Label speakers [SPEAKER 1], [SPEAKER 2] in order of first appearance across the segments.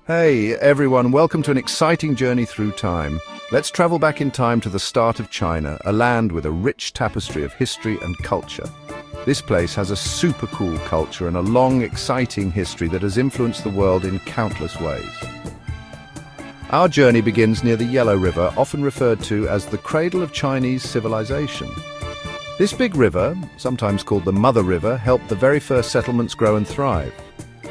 [SPEAKER 1] Hey everyone, welcome to an exciting journey through time. Let's travel back in time to the start of China, a land with a rich tapestry of history and culture. This place has a super cool culture and a long, exciting history that has influenced the world in countless ways. Our journey begins near the Yellow River, often referred to as the cradle of Chinese civilization. This big river, sometimes called the Mother River, helped the very first settlements grow and thrive.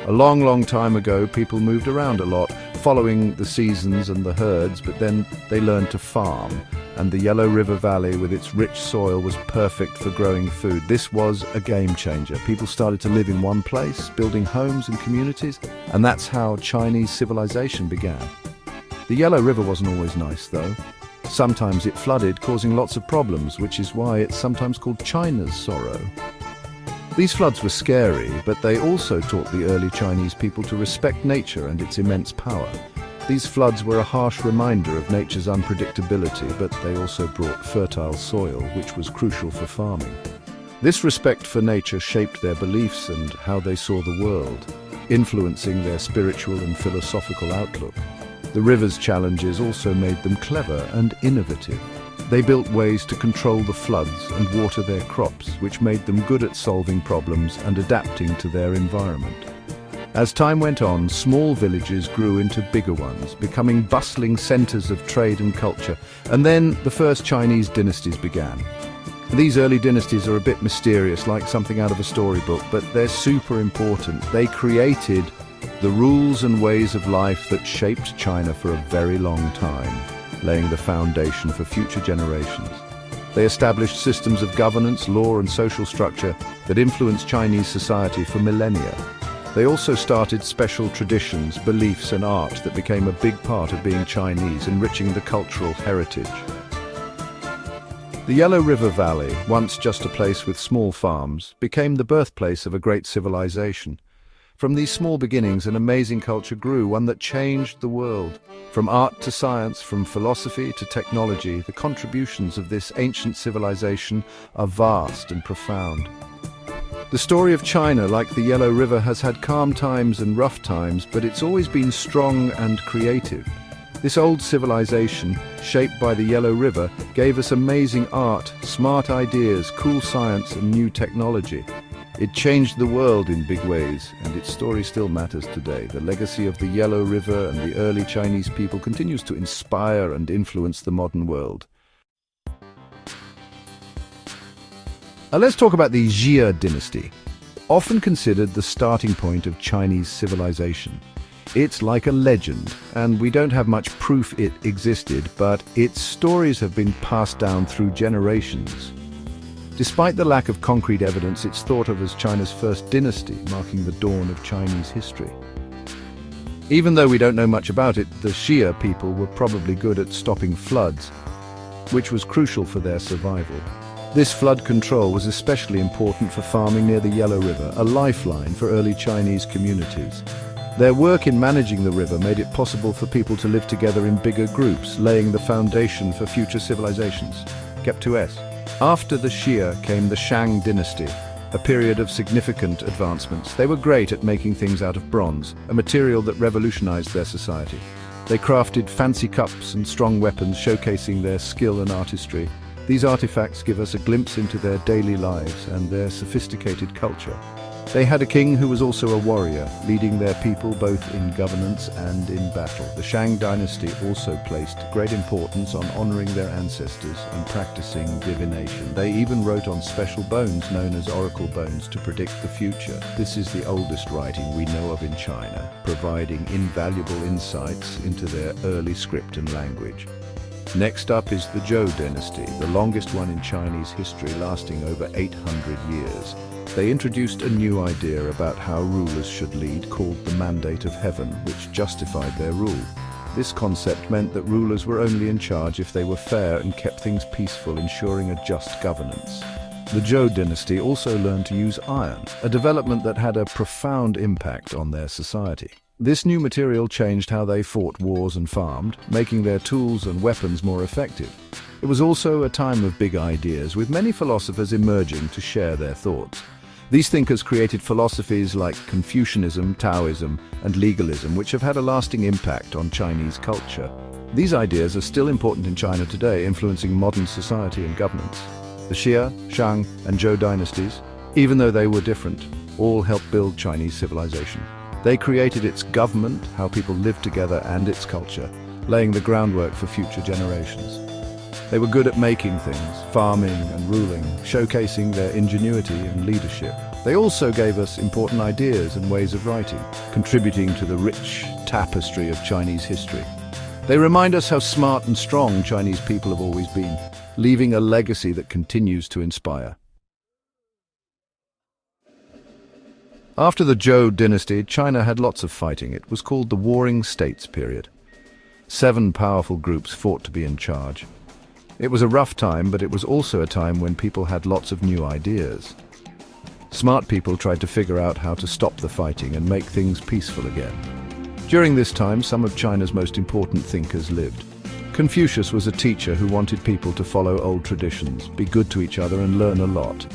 [SPEAKER 1] A long, long time ago, people moved around a lot, following the seasons and the herds, but then they learned to farm, and the Yellow River Valley with its rich soil was perfect for growing food. This was a game changer. People started to live in one place, building homes and communities, and that's how Chinese civilization began. The Yellow River wasn't always nice, though. Sometimes it flooded, causing lots of problems, which is why it's sometimes called China's sorrow. These floods were scary, but they also taught the early Chinese people to respect nature and its immense power. These floods were a harsh reminder of nature's unpredictability, but they also brought fertile soil, which was crucial for farming. This respect for nature shaped their beliefs and how they saw the world, influencing their spiritual and philosophical outlook. The river's challenges also made them clever and innovative. They built ways to control the floods and water their crops, which made them good at solving problems and adapting to their environment. As time went on, small villages grew into bigger ones, becoming bustling centers of trade and culture. And then the first Chinese dynasties began. These early dynasties are a bit mysterious, like something out of a storybook, but they're super important. They created the rules and ways of life that shaped China for a very long time, laying the foundation for future generations. They established systems of governance, law and social structure that influenced Chinese society for millennia. They also started special traditions, beliefs and art that became a big part of being Chinese, enriching the cultural heritage. The Yellow River Valley, once just a place with small farms, became the birthplace of a great civilization. From these small beginnings, an amazing culture grew, one that changed the world. From art to science, from philosophy to technology, the contributions of this ancient civilization are vast and profound. The story of China, like the Yellow River, has had calm times and rough times, but it's always been strong and creative. This old civilization, shaped by the Yellow River, gave us amazing art, smart ideas, cool science and new technology. It changed the world in big ways, and its story still matters today. The legacy of the Yellow River and the early Chinese people continues to inspire and influence the modern world. Now let's talk about the Xia Dynasty, often considered the starting point of Chinese civilization. It's like a legend, and we don't have much proof it existed, but its stories have been passed down through generations. Despite the lack of concrete evidence, it's thought of as China's first dynasty, marking the dawn of Chinese history. Even though we don't know much about it, the Xia people were probably good at stopping floods, which was crucial for their survival. This flood control was especially important for farming near the Yellow River, a lifeline for early Chinese communities. Their work in managing the river made it possible for people to live together in bigger groups, laying the foundation for future civilizations. Kept to S. After the Xia came the Shang Dynasty, a period of significant advancements. They were great at making things out of bronze, a material that revolutionized their society. They crafted fancy cups and strong weapons, showcasing their skill and artistry. These artifacts give us a glimpse into their daily lives and their sophisticated culture. They had a king who was also a warrior, leading their people both in governance and in battle. The Shang Dynasty also placed great importance on honoring their ancestors and practicing divination. They even wrote on special bones known as oracle bones to predict the future. This is the oldest writing we know of in China, providing invaluable insights into their early script and language. Next up is the Zhou Dynasty, the longest one in Chinese history, lasting over 800 years. They introduced a new idea about how rulers should lead, called the Mandate of Heaven, which justified their rule. This concept meant that rulers were only in charge if they were fair and kept things peaceful, ensuring a just governance. The Zhou Dynasty also learned to use iron, a development that had a profound impact on their society. This new material changed how they fought wars and farmed, making their tools and weapons more effective. It was also a time of big ideas, with many philosophers emerging to share their thoughts. These thinkers created philosophies like Confucianism, Taoism, and legalism, which have had a lasting impact on Chinese culture. These ideas are still important in China today, influencing modern society and governance. The Xia, Shang, and Zhou dynasties, even though they were different, all helped build Chinese civilization. They created its government, how people lived together, and its culture, laying the groundwork for future generations. They were good at making things, farming and ruling, showcasing their ingenuity and leadership. They also gave us important ideas and ways of writing, contributing to the rich tapestry of Chinese history. They remind us how smart and strong Chinese people have always been, leaving a legacy that continues to inspire. After the Zhou dynasty, China had lots of fighting. It was called the Warring States period. 7 powerful groups fought to be in charge. It was a rough time, but it was also a time when people had lots of new ideas. Smart people tried to figure out how to stop the fighting and make things peaceful again. During this time, some of China's most important thinkers lived. Confucius was a teacher who wanted people to follow old traditions, be good to each other, and learn a lot.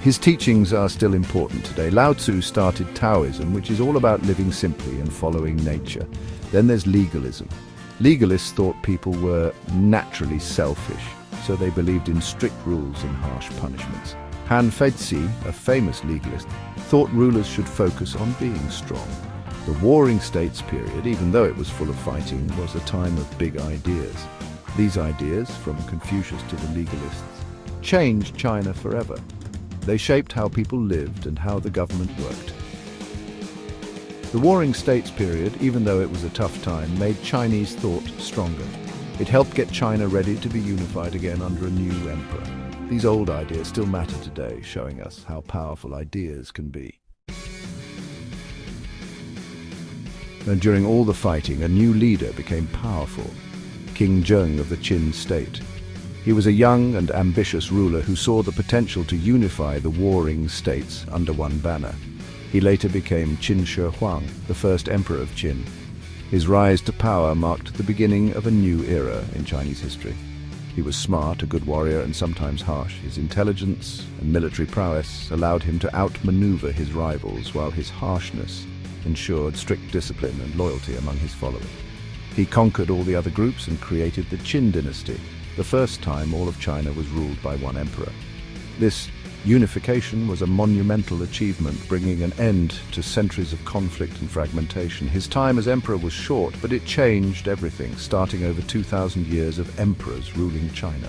[SPEAKER 1] His teachings are still important today. Lao Tzu started Taoism, which is all about living simply and following nature. Then there's legalism. Legalists thought people were naturally selfish, so they believed in strict rules and harsh punishments. Han Feizi, a famous legalist, thought rulers should focus on being strong. The Warring States period, even though it was full of fighting, was a time of big ideas. These ideas, from Confucius to the legalists, changed China forever. They shaped how people lived and how the government worked. The Warring States period, even though it was a tough time, made Chinese thought stronger. It helped get China ready to be unified again under a new emperor. These old ideas still matter today, showing us how powerful ideas can be. And during all the fighting, a new leader became powerful, King Zheng of the Qin state. He was a young and ambitious ruler who saw the potential to unify the warring states under one banner. He later became Qin Shi Huang, the first emperor of Qin. His rise to power marked the beginning of a new era in Chinese history. He was smart, a good warrior, and sometimes harsh. His intelligence and military prowess allowed him to outmaneuver his rivals, while his harshness ensured strict discipline and loyalty among his following. He conquered all the other groups and created the Qin Dynasty, the first time all of China was ruled by one emperor. This unification was a monumental achievement, bringing an end to centuries of conflict and fragmentation. His time as emperor was short, but it changed everything, starting over 2,000 years of emperors ruling China.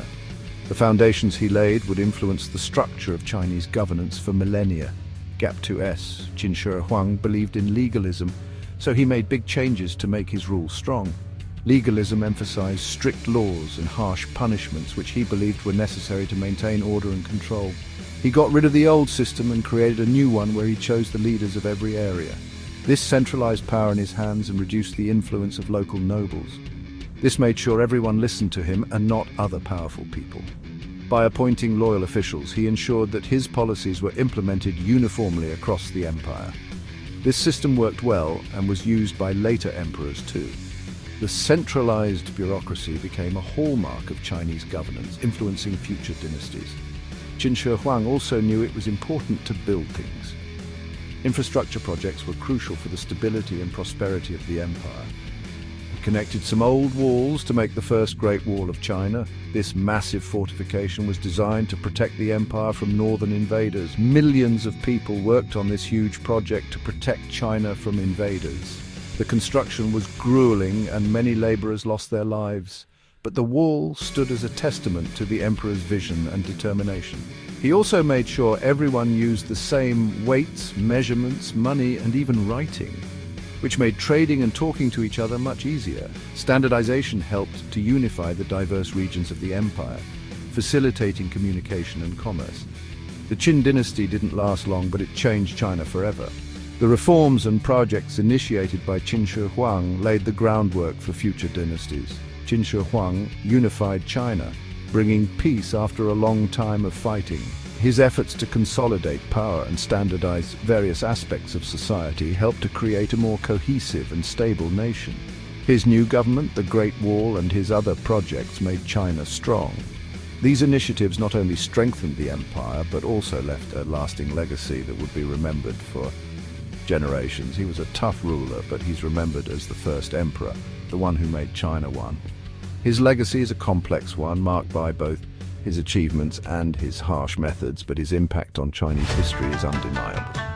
[SPEAKER 1] The foundations he laid would influence the structure of Chinese governance for millennia. Gap 2S, Qin Shi Huang believed in legalism, so he made big changes to make his rule strong. Legalism emphasized strict laws and harsh punishments, which he believed were necessary to maintain order and control. He got rid of the old system and created a new one where he chose the leaders of every area. This centralized power in his hands and reduced the influence of local nobles. This made sure everyone listened to him and not other powerful people. By appointing loyal officials, he ensured that his policies were implemented uniformly across the empire. This system worked well and was used by later emperors too. The centralized bureaucracy became a hallmark of Chinese governance, influencing future dynasties. Qin Shi Huang also knew it was important to build things. Infrastructure projects were crucial for the stability and prosperity of the empire. He connected some old walls to make the first Great Wall of China. This massive fortification was designed to protect the empire from northern invaders. Millions of people worked on this huge project to protect China from invaders. The construction was grueling and many laborers lost their lives. But the wall stood as a testament to the emperor's vision and determination. He also made sure everyone used the same weights, measurements, money, and even writing, which made trading and talking to each other much easier. Standardization helped to unify the diverse regions of the empire, facilitating communication and commerce. The Qin dynasty didn't last long, but it changed China forever. The reforms and projects initiated by Qin Shi Huang laid the groundwork for future dynasties. Qin Shi Huang unified China, bringing peace after a long time of fighting. His efforts to consolidate power and standardize various aspects of society helped to create a more cohesive and stable nation. His new government, the Great Wall, and his other projects made China strong. These initiatives not only strengthened the empire, but also left a lasting legacy that would be remembered for generations. He was a tough ruler, but he's remembered as the first emperor, the one who made China one. His legacy is a complex one, marked by both his achievements and his harsh methods, but his impact on Chinese history is undeniable.